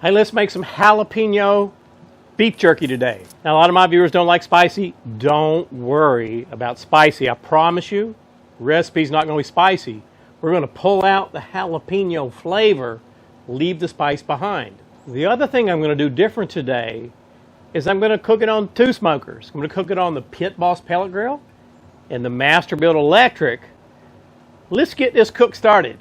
Hey, let's make some jalapeno beef jerky today. Now, a lot of my viewers don't like spicy. Don't worry about spicy. I promise you, the recipe's not going to be spicy. We're going to pull out the jalapeno flavor, leave the spice behind. The other thing I'm going to do different today is I'm going to cook it on two smokers. I'm going to cook it on the Pit Boss Pellet Grill and the Masterbuilt Electric. Let's get this cook started.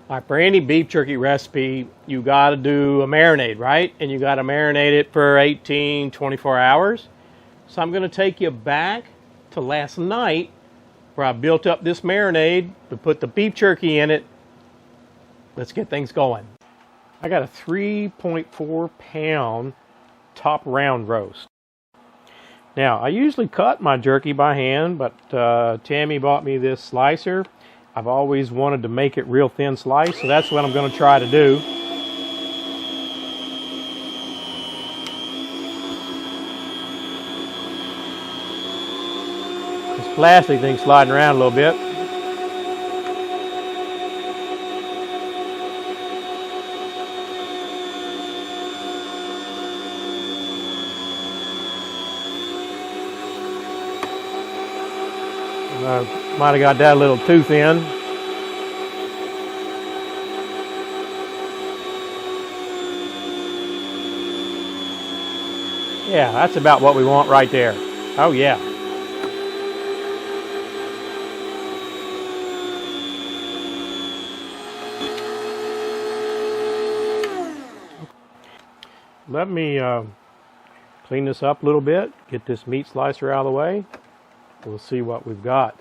All right, for any beef jerky recipe, you got to do a marinade, right? And you got to marinate it for 18, 24 hours. So I'm going to take you back to last night where I built up this marinade to put the beef jerky in it. Let's get things going. I got a 3.4 pound top round roast. Now, I usually cut my jerky by hand, but Tammy bought me this slicer. I've always wanted to make it real thin slice, so that's what I'm going to try to do. This plastic thing's sliding around a little bit. Might have got that a little too thin. Yeah, that's about what we want right there. Oh yeah. Let me clean this up a little bit, get this meat slicer out of the way. We'll see what we've got.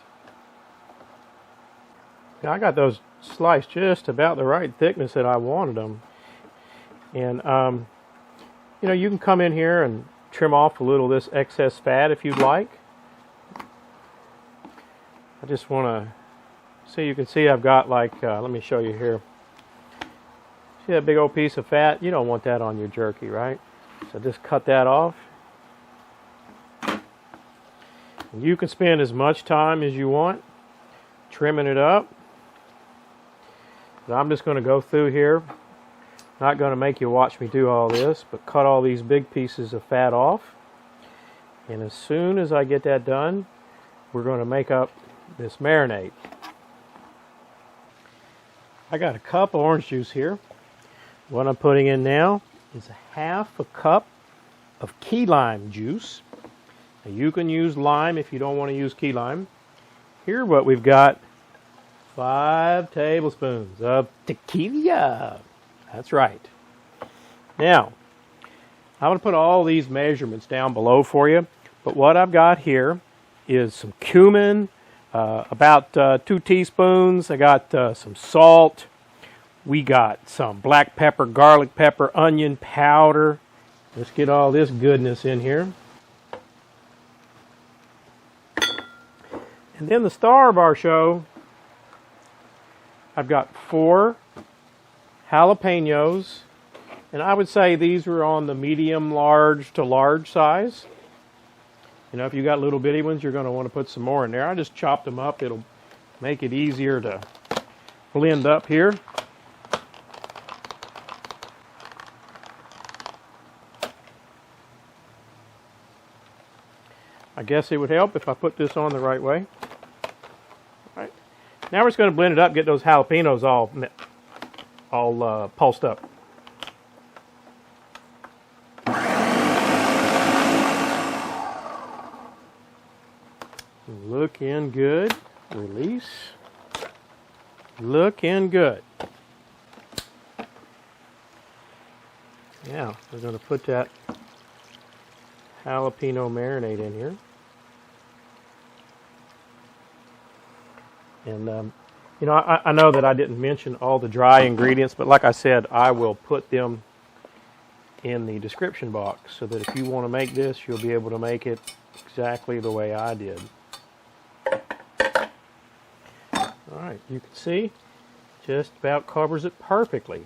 Now, I got those sliced just about the right thickness that I wanted them. And, you know, you can come in here and trim off a little of this excess fat if you'd like. I just want to see, you can see I've got like, let me show you here. See that big old piece of fat? You don't want that on your jerky, right? So just cut that off. You can spend as much time as you want trimming it up. But I'm just going to go through here. Not going to make you watch me do all this, but cut all these big pieces of fat off. And as soon as I get that done, we're going to make up this marinade. I got a cup of orange juice here. What I'm putting in now is half a cup of key lime juice. Now you can use lime if you don't want to use key lime. Here what we've got, 5 tablespoons of tequila. That's right. Now, I'm going to put all these measurements down below for you. But what I've got here is some cumin, about 2 teaspoons. I got some salt. We got some black pepper, garlic pepper, onion powder. Let's get all this goodness in here. And then the star of our show, I've got 4 jalapenos, and I would say these are on the medium large to large size. You know, if you got little bitty ones, you're going to want to put some more in there. I just chopped them up. It'll make it easier to blend up here. I guess it would help if I put this on the right way. All right. Now we're just going to blend it up, get those jalapenos all pulsed up. Looking good. Release. Looking good. Now we're going to put that jalapeno marinade in here. And, you know, I know that I didn't mention all the dry ingredients, but like I said, I will put them in the description box so that if you want to make this, you'll be able to make it exactly the way I did. All right, you can see, just about covers it perfectly.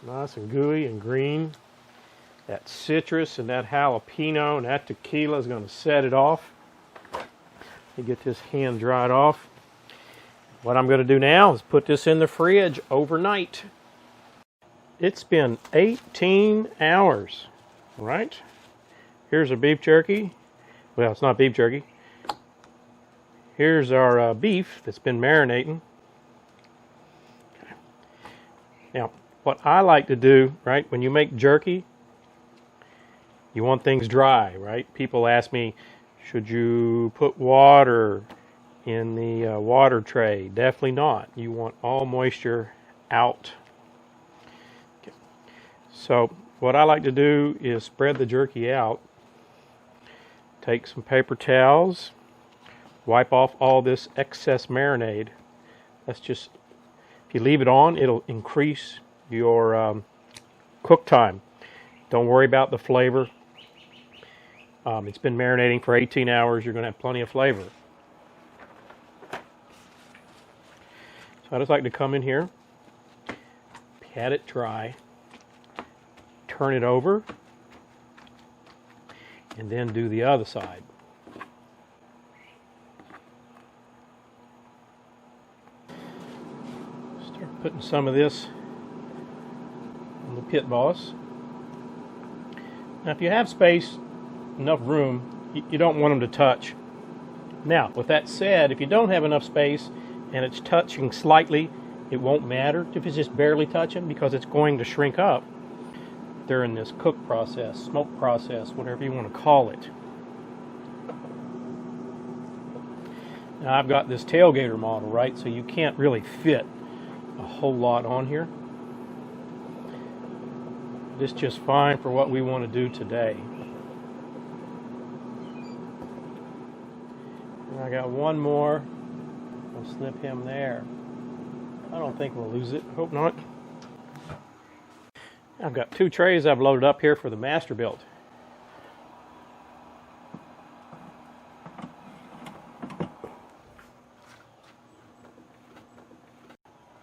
Nice and gooey and green. That citrus and that jalapeno and that tequila is going to set it off. You get this hand dried off. What I'm going to do now is put this in the fridge overnight. It's been 18 hours, right? Here's a beef jerky. Well, it's not beef jerky. Here's our beef that's been marinating. Okay. Now, what I like to do, right, when you make jerky, you want things dry, right? People ask me, should you put water in the water tray? Definitely not. You want all moisture out. Okay. So what I like to do is spread the jerky out. Take some paper towels, wipe off all this excess marinade. That's just, if you leave it on, it'll increase your cook time. Don't worry about the flavor. It's been marinating for 18 hours. You're going to have plenty of flavor. So I just like to come in here, pat it dry, turn it over, and then do the other side. Start putting some of this on the Pit Boss. Now if you have space, enough room, you don't want them to touch. Now with that said, if you don't have enough space and it's touching slightly, it won't matter if it's just barely touching, because it's going to shrink up during this cook process, smoke process, whatever you want to call it. Now I've got this tailgater model, right? So you can't really fit a whole lot on here. This is just fine for what we want to do today. And I got one more. I'll slip him there. I don't think we'll lose it. Hope not. I've got 2 trays I've loaded up here for the Masterbuilt.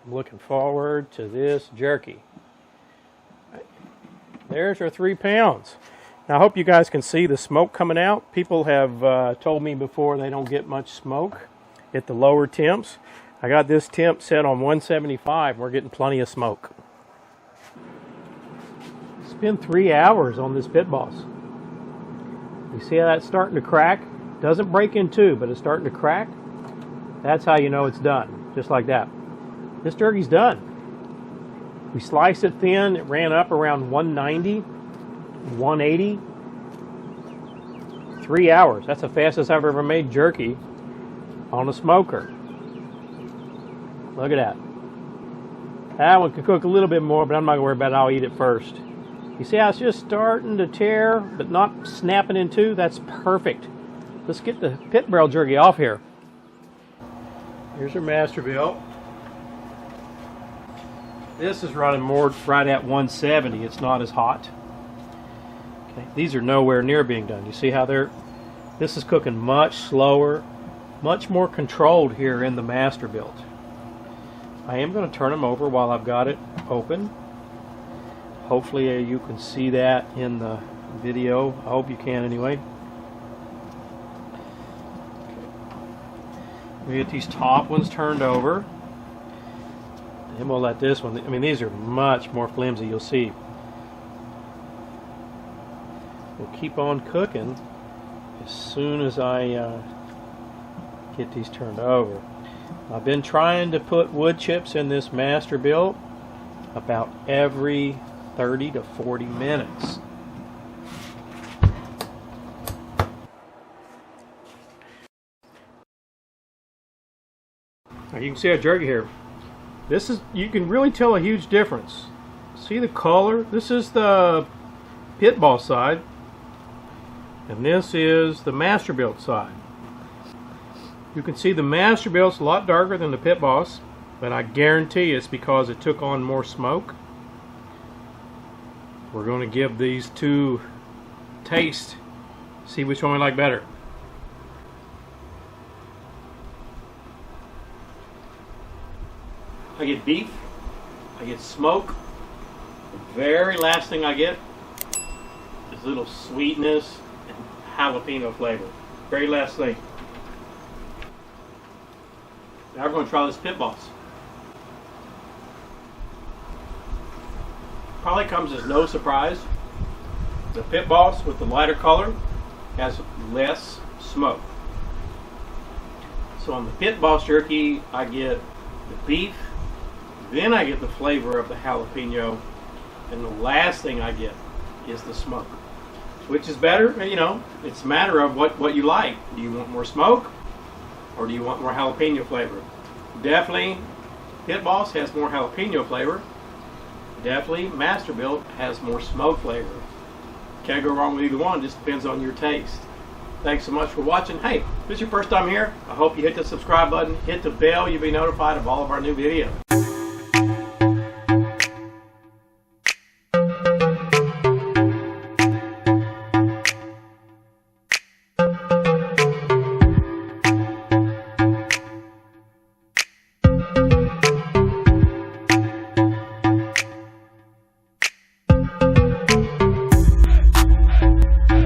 I'm looking forward to this jerky. There's our 3 pounds. Now I hope you guys can see the smoke coming out. People have told me before they don't get much smoke at the lower temps. I got this temp set on 175. We're getting plenty of smoke. It's been 3 hours on this Pit Boss. You see how that's starting to crack? Doesn't break in two, but it's starting to crack. That's how you know it's done. Just like that. This jerky's done. We sliced it thin. It ran up around 190, 180. 3 hours. That's the fastest I've ever made jerky on a smoker. Look at that. That one could cook a little bit more, but I'm not going to worry about it. I'll eat it first. You see how it's just starting to tear, but not snapping in two? That's perfect. Let's get the pit barrel jerky off here. Here's our Masterbuilt. This is running more right at 170. It's not as hot. Okay, these are nowhere near being done. You see how this is cooking much slower, much more controlled here in the Masterbuilt. I am going to turn them over while I've got it open. Hopefully you can see that in the video. I hope you can anyway. We get these top ones turned over. And we'll let this one, I mean, these are much more flimsy, you'll see. We'll keep on cooking as soon as I get these turned over. I've been trying to put wood chips in this Masterbuilt about every 30 to 40 minutes. Now you can see our jerky here. This is, you can really tell a huge difference. See the color? This is the Pit Boss side, and this is the Masterbuilt side. You can see the Masterbuilt's a lot darker than the Pit Boss, but I guarantee it's because it took on more smoke. We're going to give these two taste, see which one we like better. I get beef, I get smoke. The very last thing I get is a little sweetness and jalapeno flavor. Very last thing. Now we're going to try this Pit Boss. Probably comes as no surprise. The Pit Boss with the lighter color has less smoke. So on the Pit Boss jerky, I get the beef, then I get the flavor of the jalapeno, and the last thing I get is the smoke. Which is better? You know, it's a matter of what you like. Do you want more smoke, or do you want more jalapeno flavor? Definitely, Pit Boss has more jalapeno flavor. Definitely, Masterbuilt has more smoke flavor. Can't go wrong with either one, just depends on your taste. Thanks so much for watching. Hey, if this is your first time here, I hope you hit the subscribe button, hit the bell, you'll be notified of all of our new videos.